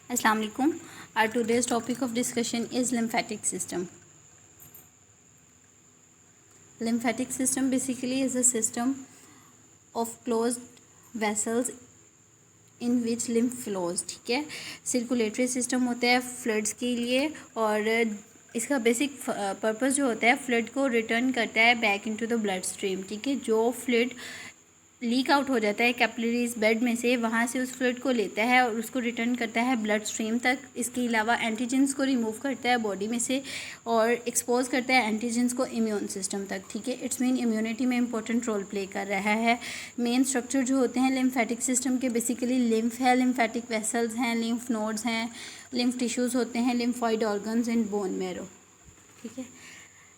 Assalamu alaikum. Our today's topic of discussion is lymphatic system. Lymphatic system basically is a system of closed vessels in which lymph flows. ठीक है, circulatory system होता है floods के लिए और इसका basic purpose जो होता है फ्लड को रिटर्न करता है back into the blood stream. ठीक है, जो फ्लड लीक आउट हो जाता है कैपिलरीज बेड में से, वहाँ से उस फ्लूइड को लेता है और उसको रिटर्न करता है ब्लड स्ट्रीम तक. इसके अलावा एंटीजेंस को रिमूव करता है बॉडी में से और एक्सपोज करता है एंटीजेंस को इम्यून सिस्टम तक. ठीक है, इट्स मीन इम्यूनिटी में इंपॉर्टेंट रोल प्ले कर रहा है. मेन स्ट्रक्चर जो होते हैं लिम्फेटिक सिस्टम के बेसिकली लिम्फ है, लिम्फेटिक वेसल्स हैं, लिम्फ नोड्स हैं, लिम्फ टिश्यूज़ होते हैं, lymphoid organs and bone marrow. ठीक है,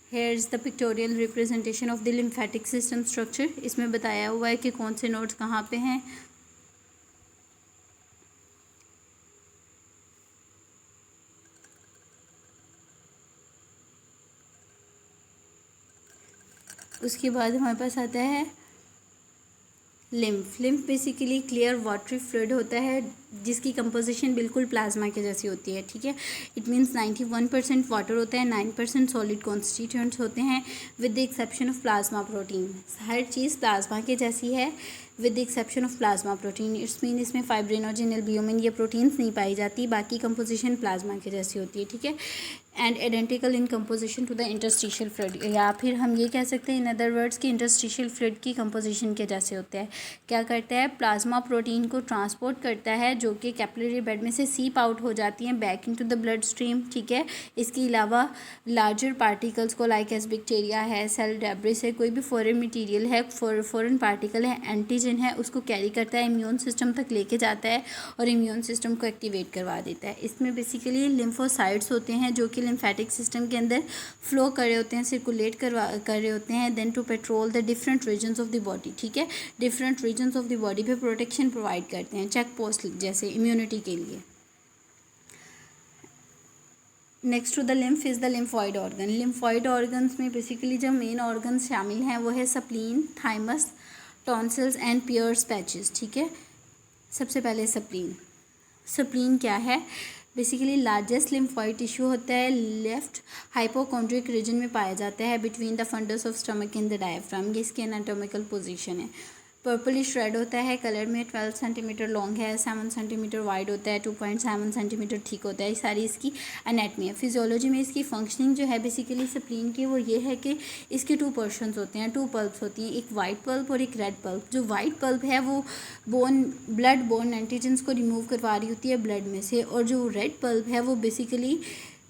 Here is the pictorial representation of the lymphatic system structure. इसमें बताया हुआ है कि कौन से नोड्स कहाँ पे हैं. उसके बाद हमारे पास आता है lymph. Lymph basically clear watery fluid होता है जिसकी कंपोजिशन बिल्कुल प्लाज्मा के जैसी होती है. ठीक है, इट मीन्स 91% वाटर होता है, 9% सॉलिड कॉन्स्टिट्यूएंट्स होते हैं with the exception of plasma protein. Her cheese plasma के जैसी है with the exception of plasma protein. It's mean इसमें फाइब्रिनोजन, एल्ब्यूमिन ये प्रोटीन्स नहीं पाई जाती, बाकी कंपोजिशन प्लाज्मा के जैसी होती है. ठीक है, and identical in composition to the interstitial fluid, या फिर हम ये कह सकते हैं इन अदर वर्ड्स कि इंटरस्टिशियल फ्लूइड की कंपोजिशन के जैसे होता है. क्या करता है, प्लाज्मा प्रोटीन को ट्रांसपोर्ट करता है जो कि कैपिलरी बेड में से सीप आउट हो जाती हैं back into the blood stream. ठीक है, इसके अलावा लार्जर पार्टिकल्स को लाइक एस बैक्टीरिया है, सेल डेब्रिस है, कोई भी फॉरेन मटेरियल है, फॉरेन पार्टिकल है, एंटीजन है, उसको कैरी करता है, इम्यून सिस्टम तक लेके जाता है और इम्यून सिस्टम को एक्टिवेट करवा देता है. इसमें बेसिकली लिम्फोसाइट्स होते हैं जो कि लिम्फेटिक सिस्टम के अंदर फ्लो कर रहे होते हैं, सर्कुलेट कर रहे होते हैं, then to patrol the different regions of the body. ठीक है, different regions of the body पे प्रोटेक्शन प्रोवाइड करते हैं, चेक पोस्ट जैसे इम्यूनिटी के लिए. Next to the lymph is the lymphoid organ. Lymphoid organs में बेसिकली जो मेन ऑर्गन शामिल हैं वो है spleen, thymus, tonsils and Peyer's patches. ठीक है, सबसे पहले स्प्लीन. स्प्लीन क्या है, बेसिकली लार्जेस्ट लिम्फॉइड टिश्यू होता है, लेफ्ट हाइपोकॉन्ड्रिक रीजन में पाया जाता है between the fundus of stomach and the diaphragm. ये इसकी एनाटॉमिकल पोजीशन है. पर्पलिश रेड होता है कलर में, 12 सेंटीमीटर लॉन्ग है, 7 सेंटीमीटर वाइड होता है, 2.7 सेंटीमीटर थिक होता है. ये सारी इसकी एनाटमी है. फिजियोलॉजी में इसकी फंक्शनिंग जो है बेसिकली स्प्लीन की वो ये है कि इसके 2 पोर्शंस होते हैं, 2 पल्प्स होती हैं, एक वाइट पल्प और एक रेड पल्प. जो वाइट पल्प है वो ब्लड बोर्न एंटीजेंस को रिमूव करवा रही होती है ब्लड में से, और जो रेड पल्प है वो बेसिकली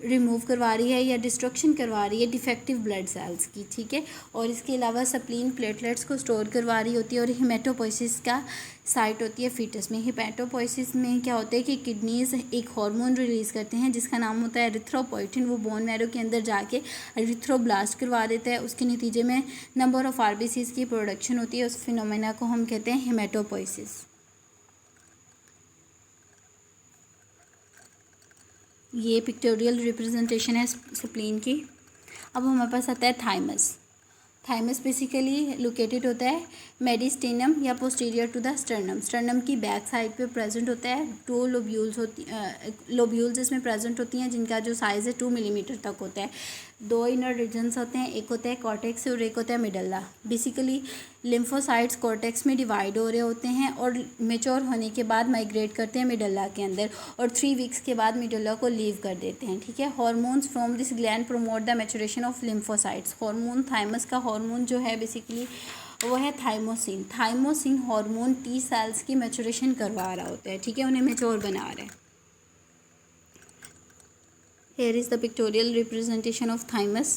रिमूव करवा रही है या डिस्ट्रक्शन करवा रही है डिफेक्टिव ब्लड सेल्स की. ठीक है, और इसके अलावा स्प्लीन प्लेटलेट्स को स्टोर करवा रही होती है और हेमेटोपोइसिस का साइट होती है फीटस में. हेमेटोपोइसिस में क्या होता है कि किडनीज एक हार्मोन रिलीज़ करते हैं जिसका नाम होता है एरिथ्रोपोइटिन. वो बोन मैरो के अंदर जाके एरिथ्रोब्लास्ट करवा देता है. उसके नतीजे में नंबर ऑफ आरबीसीज की प्रोडक्शन होती है. उस फिनोमेना को हम कहते हैं हेमेटोपोइसिस. ये पिक्टोरियल रिप्रेजेंटेशन है स्प्लीन की. अब हमारे पास आता है थाइमस. थाइमस बेसिकली लोकेटेड होता है मेडिस्टेनम या posterior to the sternum. Sternum की बैक साइड पे प्रेजेंट होता है. 2 लोब्यूल्स इसमें प्रेजेंट होती हैं जिनका जो साइज़ है 2 मिलीमीटर तक होता है. 2 इनर रीजन्स होते हैं, एक होता है कॉर्टेक्स और एक होता है मिडल्ला. बेसिकली लिम्फोसाइट्स कॉर्टेक्स में डिवाइड हो रहे होते हैं और मेच्योर होने के बाद माइग्रेट करते हैं मिडल्ला के अंदर और 3 वीक्स के बाद मिडल्ला को लीव कर देते हैं. ठीक है, hormones from this gland promote the maturation of lymphocytes. Hormone thymus का हार्मोन जो है बेसिकली वो है thymosin. Thymosin hormone T cells की मैचुरेशन करवा रहा होता है. ठीक है, उन्हें मेच्योर बना रहा है. Here is the pictorial representation of thymus.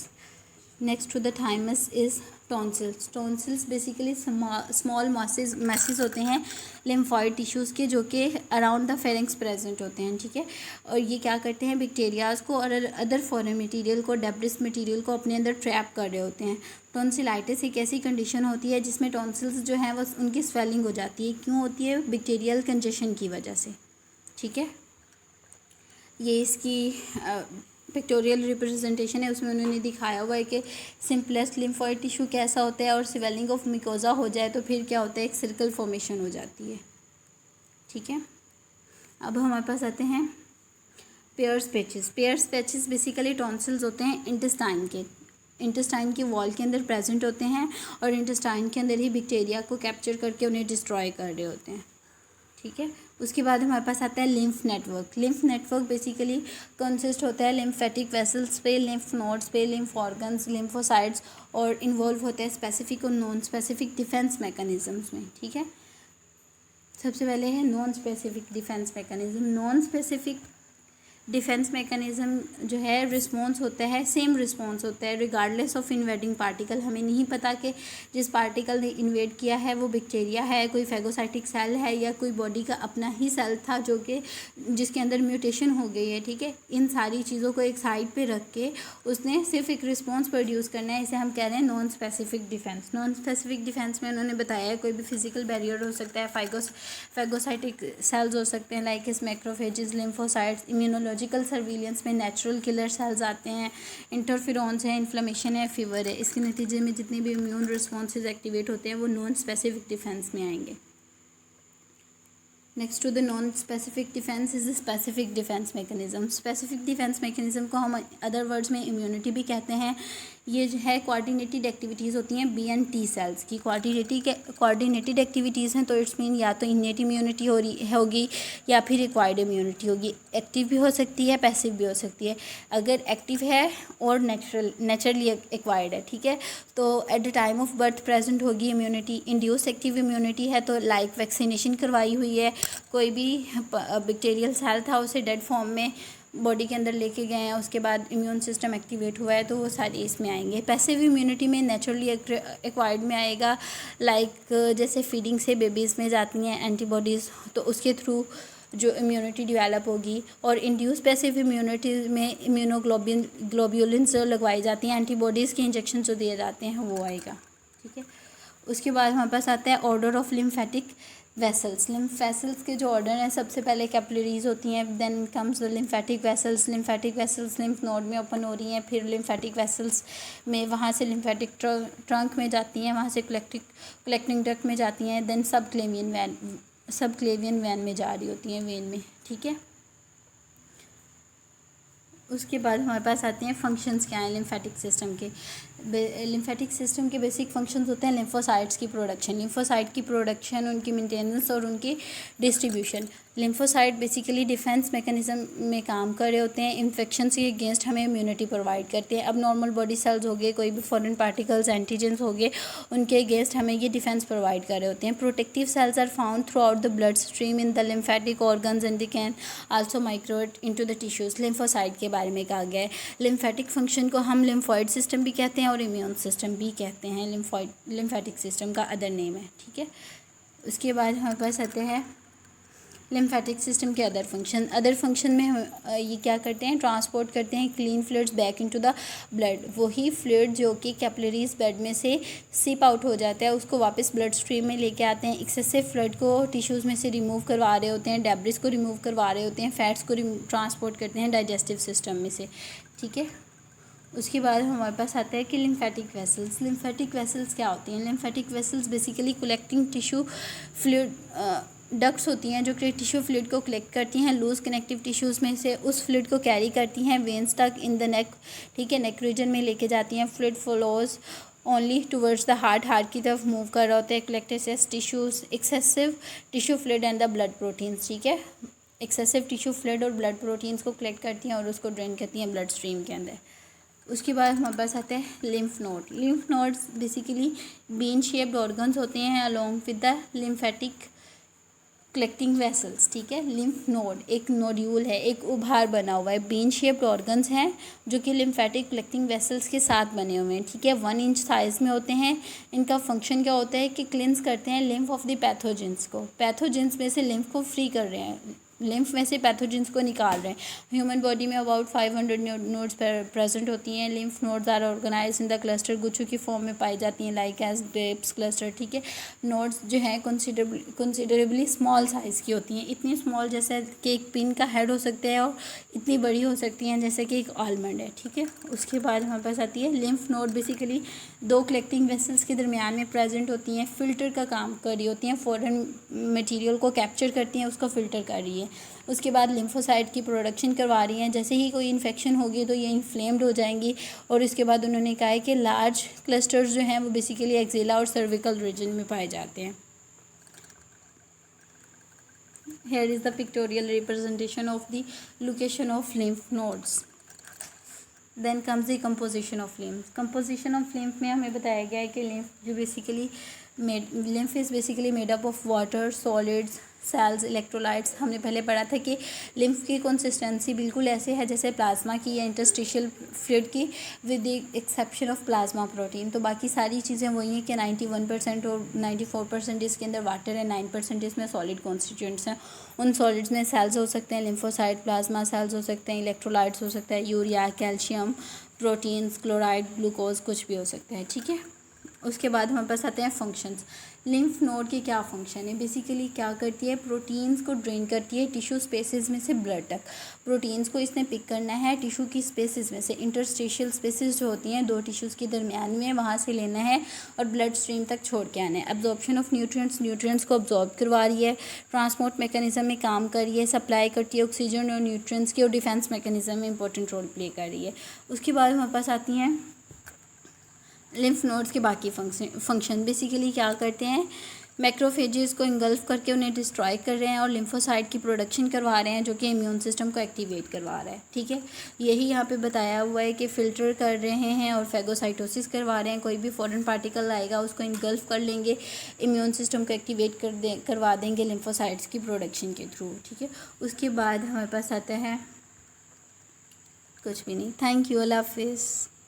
Next to the thymus is tonsils. Tonsils basically small masses होते हैं lymphoid tissues के जो कि around the pharynx present होते हैं. ठीक है, और ये क्या करते हैं बैक्टीरियाज को और अदर फॉरेन मटेरियल को, डेब्रिस मटेरियल को अपने अंदर ट्रैप कर रहे होते हैं. टॉन्सिलाइटिस एक ऐसी कंडीशन होती है जिसमें टॉन्सिल्स जो हैं वो उनकी स्वेलिंग हो जाती है. क्यों होती है, बैक्टीरियल कंजेशन की वजह से. ठीक है, ये इसकी पिक्टोरियल रिप्रेजेंटेशन है. उसमें उन्होंने दिखाया हुआ है कि सिंपलेस्ट लिम्फॉइड टिश्यू कैसा होता है और स्वेलिंग ऑफ मिकोजा हो जाए तो फिर क्या होता है, एक सर्कल फॉर्मेशन हो जाती है. ठीक है, अब हमारे पास आते हैं पेयर्स पैचेस बेसिकली टॉन्सिल्स होते हैं इंटेस्टाइन की वॉल के अंदर प्रेजेंट होते हैं और इंटेस्टाइन के अंदर ही बैक्टीरिया को कैप्चर करके उन्हें डिस्ट्रॉय कर रहे होते हैं, ठीक है। उसके बाद हमारे पास आता है लिम्फ नेटवर्क बेसिकली कंसिस्ट होता है लिम्फेटिक वेसल्स पे, लिम्फ नोड्स पे, लिम्फ ऑर्गन्स, लिम्फोसाइट्स और इन्वॉल्व होते हैं स्पेसिफिक और नॉन स्पेसिफिक डिफेंस मैकेनिज्म्स में, ठीक है। सबसे पहले है नॉन स्पेसिफिक डिफेंस मैकेनिज्म जो है रिस्पॉन्स होता है, सेम रिस्पॉन्स होता है रिगार्डलेस ऑफ इन्वेडिंग पार्टिकल। हमें नहीं पता कि जिस पार्टिकल ने इन्वेड किया है वो बैक्टीरिया है, कोई फैगोसाइटिक सेल है या कोई बॉडी का अपना ही सेल था जो कि जिसके अंदर म्यूटेशन हो गई है, ठीक है। इन सारी चीज़ों को एक साइड पे रख के उसने सिर्फ एक रिस्पॉन्स प्रोड्यूस करना है, इसे हम कह रहे हैं नॉन स्पेसिफिक डिफेंस में उन्होंने बताया है कोई भी फिजिकल बैरियर हो सकता है, फैगोसाइटिक सेल्स हो सकते हैं लाइक इस मैक्रोफेजेस, लिम्फोसाइट्स, इम्यूनोलॉजिकल सर्विलेंस में नेचुरल किलर सेल्स आते हैं, इंटरफेरॉन्स है, इन्फ्लेमेशन है, फीवर है। इसके नतीजे में जितने भी इम्यून रिस्पॉन्सेज एक्टिवेट होते हैं वो नॉन स्पेसिफिक डिफेंस में आएंगे। Next to the non specific defence is the specific defence mechanism. Specific defence mechanism को हम अदर वर्ड्स में इम्यूनिटी भी कहते हैं। ये जो है कोऑर्डिनेटेड एक्टिविटीज़ होती हैं बी एंड टी सेल्स की। कोऑर्डिनेटेड एक्टिविटीज़ हैं तो इट्स मीन या तो इन्नेट इम्यूनिटी होगी या फिर रिक्वायर्ड इम्यूनिटी होगी। एक्टिव भी हो सकती है, पैसिव भी हो सकती है। अगर एक्टिव है और नेचुरली एक्वायर्ड है, ठीक है, तो at the time of birth present होगी इम्यूनिटी। इंड्यूस एक्टिव इम्यूनिटी है तो लाइक वैक्सीनेशन करवाई हुई है, कोई भी बैक्टीरियल सेल था उसे डेड फॉर्म में बॉडी के अंदर लेके गए हैं, उसके बाद इम्यून सिस्टम एक्टिवेट हुआ है, तो वो सारी इसमें आएंगे। पैसिव इम्यूनिटी में नेचुरली एक्वायर्ड में आएगा, लाइक जैसे फीडिंग से बेबीज़ में जाती हैं एंटीबॉडीज़, तो उसके थ्रू जो इम्यूनिटी डेवलप होगी। और इंड्यूस पैसिव इम्यूनिटी में इम्यूनोग्लोब्यूलिन्स जो लगवाई जाती हैं, एंटीबॉडीज़ के इंजेक्शन जो दिए जाते हैं वो आएगा, ठीक है। उसके बाद हमारे पास आता है ऑर्डर ऑफ लिम्फेटिक वेसल्स के जो ऑर्डर हैं, सबसे पहले कैपिलरीज होती हैं, then comes the lymphatic vessels lymph node में ओपन हो रही हैं, फिर लिम्फेटिक वेसल्स में वहाँ से लिम्फेटिक ट्रंक में जाती हैं, वहाँ से कलेक्टिंग डक्ट में जाती हैं, देन सब क्लेवियन वैन में जा रही होती हैं, वेन में, ठीक है। उसके बाद हमारे पास आते हैं फंक्शंस क्या हैं लिम्फेटिक सिस्टम के। लिम्फेटिक सिस्टम के बेसिक फंक्शंस होते हैं लिम्फोसाइट्स की प्रोडक्शन, उनकी मेंटेनेंस और उनकी distribution. Lymphocyte basically defence mechanism में काम कर रहे होते हैं, इन्फेक्शन के अगेंस्ट हमें इम्यूनिटी प्रोवाइड करते हैं। अब नॉर्मल बॉडी सेल्स हो गए, कोई भी फॉरेन पार्टिकल्स एंटीजेंस हो गए, उनके अगेंस्ट हमें ये डिफेंस प्रोवाइड कर रहे होते हैं। Protective cells are found throughout the blood stream in the lymphatic organs and they can also migrate into the tissues. Lymphocyte के बारे में कहा गया है। लिम्फेटिक फंक्शन को हम लिम्फॉइड सिस्टम भी कहते हैं और इम्यून सिस्टम भी कहते हैं। लिम्फेटिक सिस्टम का अदर नेम है, ठीक है। उसके बाद हमारे पास आते हैं लिम्फेटिक सिस्टम के अदर फंक्शन में ये क्या करते हैं, ट्रांसपोर्ट करते हैं clean fluids back into the blood. वही फ्लूइड जो कि कैपिलरीज ब्लड में से सीप आउट हो जाता है उसको वापस ब्लड स्ट्रीम में लेके आते हैं। एक्सेसिव फ्लूइड को टिश्यूज़ में से रिमूव करवा रहे होते हैं, डेब्रिस को रिमूव करवा रहे होते हैं, फैट्स को ट्रांसपोर्ट करते हैं डाइजेस्टिव सिस्टम में से, ठीक है। उसके बाद हमारे पास आता है कि लिम्फेटिक वेसल्स क्या होती हैं। Lymphatic vessels basically collecting tissue fluid ducts होती हैं जो कि टिश्यू फ्लूइड को कलेक्ट करती हैं लूज कनेक्टिव टिश्यूज़ में से, उस फ्लूइड को कैरी करती हैं वेन्स तक इन द नेक, ठीक है, नेक रीजन में लेके जाती हैं। Fluid flows only towards the heart की तरफ मूव कर रहा होता है। Collected tissues excessive tissue fluid and the blood proteins, ठीक है। एक्सेसिव टिश्यू फ्लूइड और ब्लड प्रोटीन्स को कलेक्ट करती हैं और उसको ड्रेन करती हैं ब्लड स्ट्रीम के अंदर। उसके बाद हमारे पास आते हैं lymph nodes basically bean shaped organs होते हैं along with the lymphatic collecting vessels, ठीक है। लिम्फ नोड एक नोड्यूल है, एक उभार बना हुआ है, बीन शेप्ड ऑर्गन्स हैं जो कि लिम्फेटिक कलेक्टिंग वेसल्स के साथ बने हुए हैं, ठीक है। 1 इंच साइज़ में होते हैं। इनका फंक्शन क्या होता है कि क्लिंस करते हैं लिम्फ ऑफ द पैथोजेंस में से लिम्फ को फ्री कर रहे हैं, लिम्फ में से पैथोजेंस को निकाल रहे हैं। ह्यूमन बॉडी में अबाउट 500 नोड्स प्रेजेंट होती हैं। Lymph nodes are organise in the cluster, गुच्छों की फॉर्म में पाई जाती हैं लाइक एज ग्रेप्स क्लस्टर, ठीक है। नोड्स जो हैं कंसिडरेबली स्मॉल साइज़ की होती हैं, इतनी स्मॉल जैसे कि एक पिन का हेड हो सकता है और इतनी बड़ी हो सकती हैं जैसे कि एक आलमंड है, ठीक है। उसके बाद हमारे पास आती है लिम्फ नोड बेसिकली दो कलेक्टिंग वेसल्स के दरमियान में प्रेजेंट होती हैं, फ़िल्टर का काम कर रही होती हैं, फॉरेन मटेरियल को कैप्चर करती हैं, उसको फ़िल्टर कर रही है। उसके बाद लिम्फोसाइट की प्रोडक्शन करवा रही हैं। जैसे ही कोई इन्फेक्शन होगी तो ये इन्फ्लेम्ड हो जाएंगी। और इसके बाद उन्होंने कहा है कि लार्ज क्लस्टर्स जो हैं वो बेसिकली एक्जिला और सर्विकल रीजन में पाए जाते हैं। Here is the pictorial representation of the location of lymph nodes. Then comes the composition of lymph. Composition of lymph में हमें बताया गया है कि lymph जो basically lymph is basically made up of water, solids, cells, electrolytes. हमने पहले पढ़ा था कि लिम्फ की कंसिस्टेंसी बिल्कुल ऐसे है जैसे प्लाज्मा की या इंटरस्टिशियल फ्लूइड की, with the exception of plasma protein. तो बाकी सारी चीज़ें वही हैं कि 91% और 94% इसके अंदर वाटर है, 9% इसमें सॉलिड कॉन्स्टिट्यूएंट्स हैं। उन सॉलिड्स में सेल्स हो सकते हैं, लिम्फोसाइट, प्लाज्मा सेल्स हो सकते हैं, इलेक्ट्रोलाइट्स हो सकता है, urea, calcium, proteins, chloride, glucose, कुछ भी हो सकता है, ठीक है। उसके बाद हमारे पास आते हैं फंक्शंस। लिम्फ नोड के क्या फंक्शन है? बेसिकली क्या करती है, प्रोटीन्स को ड्रेन करती है टिश्यू स्पेसेस में से ब्लड तक। प्रोटीन्स को इसने पिक करना है टिश्यू की स्पेसेस में से, इंटरस्टिशियल स्पेसेस जो होती हैं दो टिश्यूज़ के दरमियान में, वहाँ से लेना है और ब्लड स्ट्रीम तक छोड़ के आना है। एब्जॉर्प्शन ऑफ न्यूट्रिएंट्स को अब्जॉर्ब करवा रही है, ट्रांसपोर्ट मैकेनिज्म में काम कर रही है, सप्लाई करती है ऑक्सीजन और न्यूट्रिएंट्स की, और डिफेंस मैकेनिज्म में इंपॉर्टेंट रोल प्ले कर रही है। उसके बाद हमारे पास आती हैं लिम्फ नोड्स के बाकी फंक्शन। बेसिकली क्या करते हैं, मैक्रोफेजेस को इंगल्फ करके उन्हें डिस्ट्रॉय कर रहे हैं और लिम्फोसाइट की प्रोडक्शन करवा रहे हैं जो कि इम्यून सिस्टम को एक्टिवेट करवा रहा है, ठीक है। यही यहाँ पे बताया हुआ है कि फ़िल्टर कर रहे हैं और फैगोसाइटोसिस करवा रहे हैं। कोई भी फॉरेन पार्टिकल आएगा उसको इंगल्फ कर लेंगे, इम्यून सिस्टम को एक्टिवेट करवा देंगे लिम्फोसाइट्स की प्रोडक्शन के थ्रू, ठीक है। उसके बाद हमारे पास आता है कुछ भी नहीं। थैंक यू, अल्लाह हाफिज़।